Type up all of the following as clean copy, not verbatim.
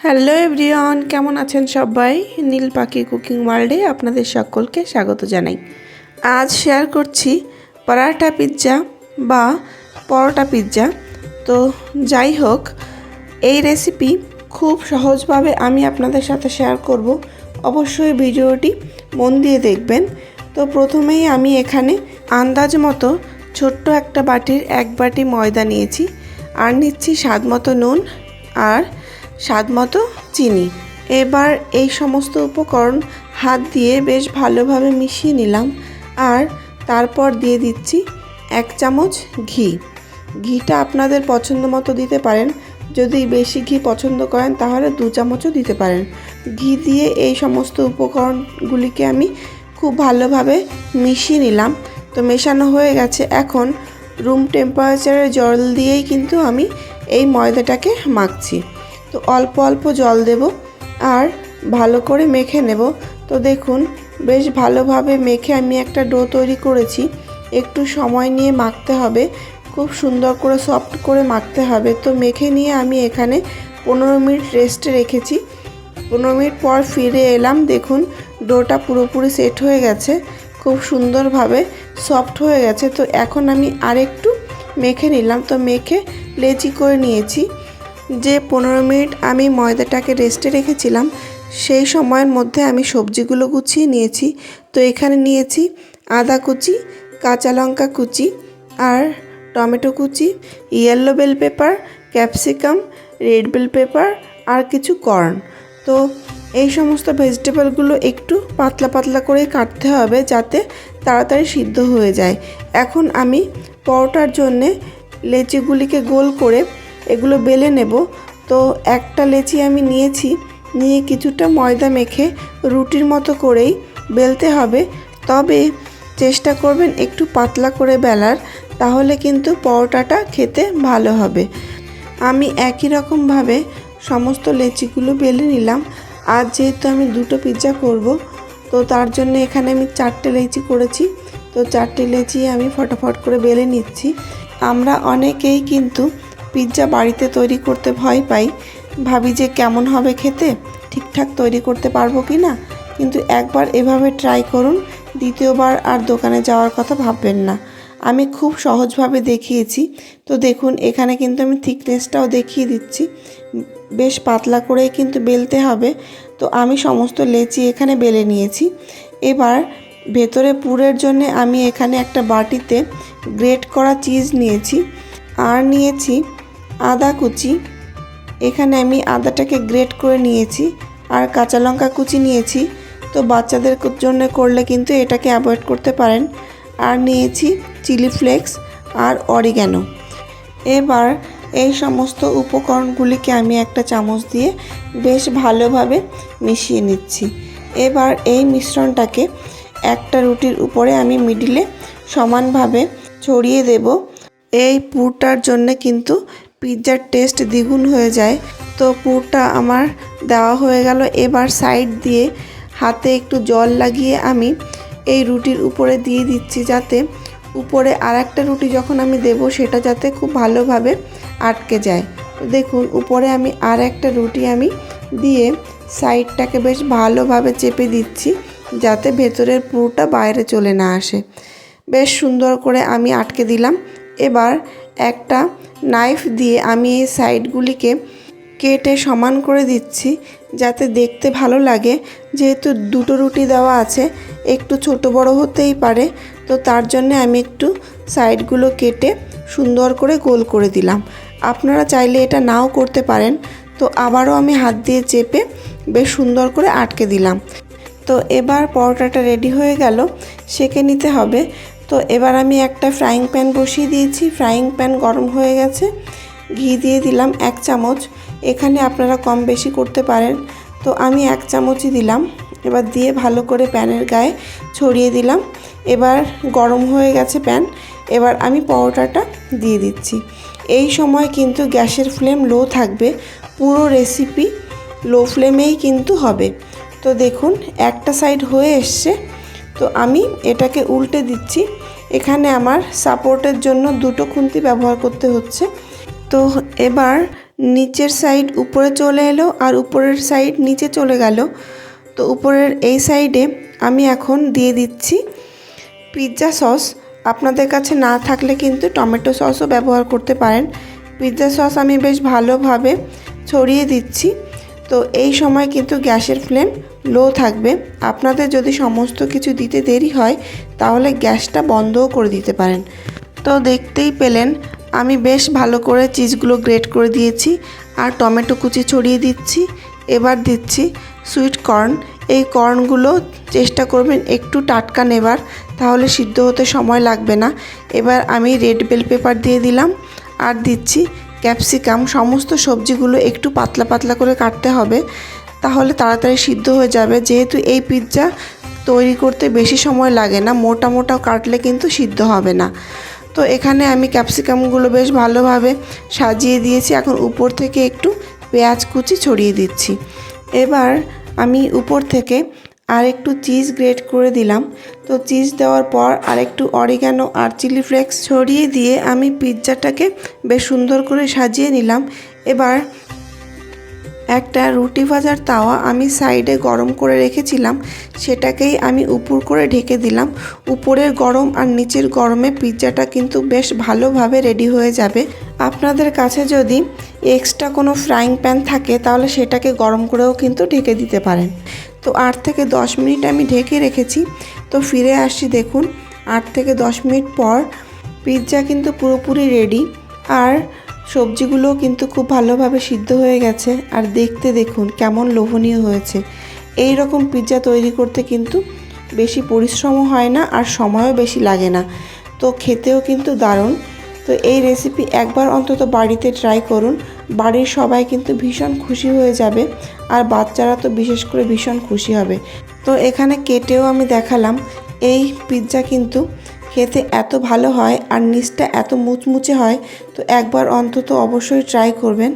Hello everyone, কেমন আছেন সবাই? নীল পাখি কুকিং ওয়ার্ল্ডে আপনাদের সকলকে স্বাগত জানাই। আজ শেয়ার করছি পরাঠা পিৎজা বা পরোটা পিৎজা। তো যাই হোক, এই রেসিপি খুব সহজভাবে আমি আপনাদের সাথে শেয়ার করব। অবশ্যই ভিডিওটি মন দিয়ে দেখবেন। তো প্রথমেই আমি এখানে আন্দাজ মতো ছোট্ট একটা বাটির 1 বাটি ময়দা নিয়েছি, আর নিচ্ছি স্বাদ মতো নুন আর স্বাদ মতো চিনি। এবার এই সমস্ত উপকরণ হাত দিয়ে বেশ ভালোভাবে মিশিয়ে নিলাম, আর তারপর দিয়ে দিচ্ছি 1 চামচ ঘি। ঘিটা আপনাদের পছন্দ মতো দিতে পারেন, যদি বেশি ঘি পছন্দ করেন তাহলে 2 চামচও দিতে পারেন। ঘি দিয়ে এই সমস্ত উপকরণগুলিকে আমি খুব ভালোভাবে মিশিয়ে নিলাম। তো মেশানো হয়ে গেছে। এখন রুম টেম্পারেচারের জল দিয়েই কিন্তু আমি এই ময়দাটাকে মাখছি। তো অল্প অল্প জল দেব আর ভালো করে মেখে নেব। তো দেখুন, বেশ ভালোভাবে মেখে আমি একটা ডো তৈরি করেছি। একটু সময় নিয়ে মাখতে হবে, খুব সুন্দর করে সফট করে মাখতে হবে। তো মেখে নিয়ে আমি এখানে 15 মিনিট রেস্টে রেখেছি। 15 মিনিট পর ফিরে এলাম। দেখুন, ডোটা পুরোপুরি সেট হয়ে গেছে, খুব সুন্দরভাবে সফট হয়ে গেছে। তো এখন আমি আরেকটু মেখে নিলাম। তো মেখে লেচি করে নিয়েছি। যে 15 মিনিট আমি ময়দাটাকে রেস্টে রেখেছিলাম, সেই সময়ের মধ্যে আমি সবজিগুলো গুছিয়ে নিয়েছি। তো এখানে নিয়েছি আদা কুচি, কাঁচা লঙ্কা কুচি, আর টমেটো কুচি, yellow bell pepper, capsicum, red bell pepper, আর কিছু কর্ন। তো এই সমস্ত ভেজিটেবলগুলো একটু পাতলা পাতলা করে কাটতে হবে, যাতে তাড়াতাড়ি সিদ্ধ হয়ে যায়। এখন আমি পরোটার জন্যে লেচিগুলিকে গোল করে এগুলো বেলে নেব। তো একটা লেচি আমি নিয়েছি, নিয়ে কিছুটা ময়দা মেখে রুটির মতো করেই বেলতে হবে। তবে চেষ্টা করবেন একটু পাতলা করে বেলার, তাহলে কিন্তু পরোটাটা খেতে ভালো হবে। আমি একই রকমভাবে সমস্ত লেচিগুলো বেলে নিলাম। আর যেহেতু আমি 2টো পিৎজা করব, তো তার জন্য এখানে আমি 4টে লেচি করেছি। তো 4টে লেচি আমি ফটাফট করে বেলে নিচ্ছি। আমরা অনেকেই কিন্তু পিৎজা বাড়িতে তৈরি করতে ভয় পাই, ভাবি যে কেমন হবে খেতে, ঠিকঠাক তৈরি করতে পারবো কি না। কিন্তু একবার এভাবে ট্রাই করুন, দ্বিতীয়বার আর দোকানে যাওয়ার কথা ভাববেন না। আমি খুব সহজভাবে দেখিয়েছি। তো দেখুন, এখানে কিন্তু আমি থিকনেসটাও দেখিয়ে দিচ্ছি। বেশ পাতলা করেই কিন্তু বেলতে হবে। তো আমি সমস্ত লেচি এখানে বেলে নিয়েছি। এবার ভেতরে পুরের জন্য আমি এখানে একটা বাটিতে গ্রেট করা চিজ নিয়েছি, আর নিয়েছি আদা কুচি। এখানে আমি আদাটাকে গ্রেট করে নিয়েছি, আর কাঁচা লঙ্কা কুচি নিয়েছি। তো বাচ্চাদের জন্য করলে কিন্তু এটাকে অ্যাভয়েড করতে পারেন। আর নিয়েছি চিলি ফ্লেক্স আর অরিগ্যানো। এবার এই সমস্ত উপকরণগুলিকে আমি একটা চামচ দিয়ে বেশ ভালোভাবে মিশিয়ে নিচ্ছি। এবার এই মিশ্রণটাকে একটা রুটির উপরে আমি মিডিলে সমানভাবে ছড়িয়ে দেব। এই পুরটার জন্যে কিন্তু পিৎজার টেস্ট দ্বিগুণ হয়ে যায়। তো পুরটা আমার দেওয়া হয়ে গেল। এবার সাইড দিয়ে হাতে একটু জল লাগিয়ে আমি এই রুটির উপরে দিয়ে দিচ্ছি, যাতে উপরে আর একটা রুটি যখন আমি দেব, সেটা যাতে খুব ভালোভাবে আটকে যায়। তো দেখুন, উপরে আমি আর একটা রুটি আমি দিয়ে সাইডটাকে বেশ ভালোভাবে চেপে দিচ্ছি, যাতে ভেতরের পুরটা বাইরে চলে না আসে। বেশ সুন্দর করে আমি আটকে দিলাম। এবার একটা নাইফ দিয়ে আমি এই সাইডগুলিকে কেটে সমান করে দিচ্ছি, যাতে দেখতে ভালো লাগে। যেহেতু 2টো রুটি দেওয়া আছে, একটু ছোট বড় হতেই পারে। তো তার জন্য আমি একটু সাইডগুলো কেটে সুন্দর করে গোল করে দিলাম। আপনারা চাইলে এটা নাও করতে পারেন। তো আবারও আমি হাত দিয়ে চেপে বেশ সুন্দর করে আটকে দিলাম। তো এবার পরোটাটা রেডি হয়ে গেল, সেঁকে নিতে হবে। তো এবার আমি একটা ফ্রাইং প্যান বসিয়ে দিয়েছি। ফ্রাইং প্যান গরম হয়ে গেছে। ঘি দিয়ে দিলাম 1 চামচ। এখানে আপনারা কম বেশি করতে পারেন। তো আমি 1 চামচই দিলাম। এবার দিয়ে ভালো করে প্যানের গায়ে ছড়িয়ে দিলাম। এবার গরম হয়ে গেছে প্যান। এবার আমি পরোটাটা দিয়ে দিচ্ছি। এই সময় কিন্তু গ্যাসের ফ্লেম লো থাকবে। পুরো রেসিপি লো ফ্লেমেই কিন্তু হবে। তো দেখুন, একটা সাইড হয়ে এসছে। তো আমি এটাকে উল্টে দিচ্ছি। এখানে আমার সাপোর্টের জন্য 2টো খুন্তি ব্যবহার করতে হচ্ছে। তো এবার নিচের সাইড উপরে চলে এলো আর উপরের সাইড নিচে চলে গেল। তো উপরের এই সাইডে আমি এখন দিয়ে দিচ্ছি পিৎজা সস। আপনাদের কাছে না থাকলে কিন্তু টমেটো সসও ব্যবহার করতে পারেন। পিৎজা সস আমি বেশ ভালোভাবে ছড়িয়ে দিচ্ছি। তো এই সময় কিন্তু গ্যাসের ফ্লেম লো থাকবে। আপনাদের যদি সমস্ত কিছু দিতে দেরি হয় তাহলে গ্যাসটা বন্ধও করে দিতে পারেন। তো দেখতেই পেলেন আমি বেশ ভালো করে চিজগুলো গ্রেট করে দিয়েছি আর টমেটো কুচি ছড়িয়ে দিচ্ছি। এবার দিচ্ছি সুইট কর্ন। এই কর্নগুলো চেষ্টা করবেন একটু টাটকা নেবার, তাহলে সিদ্ধ হতে সময় লাগবে না। এবার আমি রেড বেল পেপার দিয়ে দিলাম আর দিচ্ছি ক্যাপসিকাম। সমস্ত সবজিগুলো একটু পাতলা পাতলা করে কাটতে হবে, তাহলে তাড়াতাড়ি সিদ্ধ হয়ে যাবে। যেহেতু এই পিৎজা তৈরি করতে বেশি সময় লাগে না, মোটা মোটা কাটলে কিন্তু সিদ্ধ হবে না। তো এখানে আমি ক্যাপসিকামগুলো বেশ ভালোভাবে সাজিয়ে দিয়েছি। এখন উপর থেকে একটু পেঁয়াজ কুচি ছড়িয়ে দিচ্ছি। এবার আমি উপর থেকে আর একটু চিজ গ্রেট করে দিলাম। তো চিজ দেওয়ার পর আর একটু অরিগ্যানো আর চিলি ফ্লেক্স ছড়িয়ে দিয়ে আমি পিৎজাটাকে বেশ সুন্দর করে সাজিয়ে নিলাম। এবার একটা রুটি ভাজার তাওয়া আমি সাইডে গরম করে রেখেছিলাম, সেটাকেই আমি উপর করে ঢেকে দিলাম। উপরের গরম আর নিচের গরমে পিৎজাটা কিন্তু বেশ ভালোভাবে রেডি হয়ে যাবে। আপনাদের কাছে যদি এক্সট্রা কোনো ফ্রাইং প্যান থাকে তাহলে সেটাকে গরম করেও কিন্তু ঢেকে দিতে পারেন। তো 8 থেকে 10 মিনিট আমি ঢেকে রেখেছি। তো ফিরে আসছি, দেখুন 8 থেকে 10 মিনিট পর পিৎজা কিন্তু পুরোপুরি রেডি আর সবজিগুলো কিন্তু খুব ভালোভাবে সিদ্ধ হয়ে গেছে। আর দেখতে দেখুন কেমন লোভনীয় হয়েছে। এই রকম পিৎজা তৈরি করতে কিন্তু বেশি পরিশ্রমও হয় না আর সময়ও বেশি লাগে না। তো খেতেও কিন্তু দারুণ। তো এই রেসিপি একবার অন্তত বাড়িতে ট্রাই করুন। বাড়ির সবাই কিন্তু ভীষণ খুশি হয়ে যাবে আর বাচ্চারা তো বিশেষ করে ভীষণ খুশি হবে। তো এখানে কেটেও আমি দেখালাম। এই পিৎজা কিন্তু খেতে এত ভালো হয় আর নিচটা এত মুচমুচে হয়। তো একবার অন্তত অবশ্যই ট্রাই করবেন।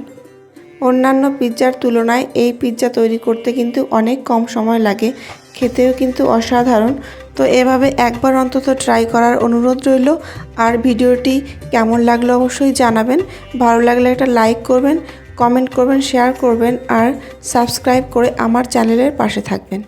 অন্যান্য পিৎজার তুলনায় এই পিৎজা তৈরি করতে কিন্তু অনেক কম সময় লাগে, খেতেও কিন্তু অসাধারণ। তো এভাবে একবার অন্তত ট্রাই করার অনুরোধ রইল। আর ভিডিওটি কেমন লাগলো অবশ্যই জানাবেন। ভালো লাগলে একটা লাইক করবেন, কমেন্ট করবেন, শেয়ার করবেন আর সাবস্ক্রাইব করে আমার চ্যানেলের পাশে থাকবেন।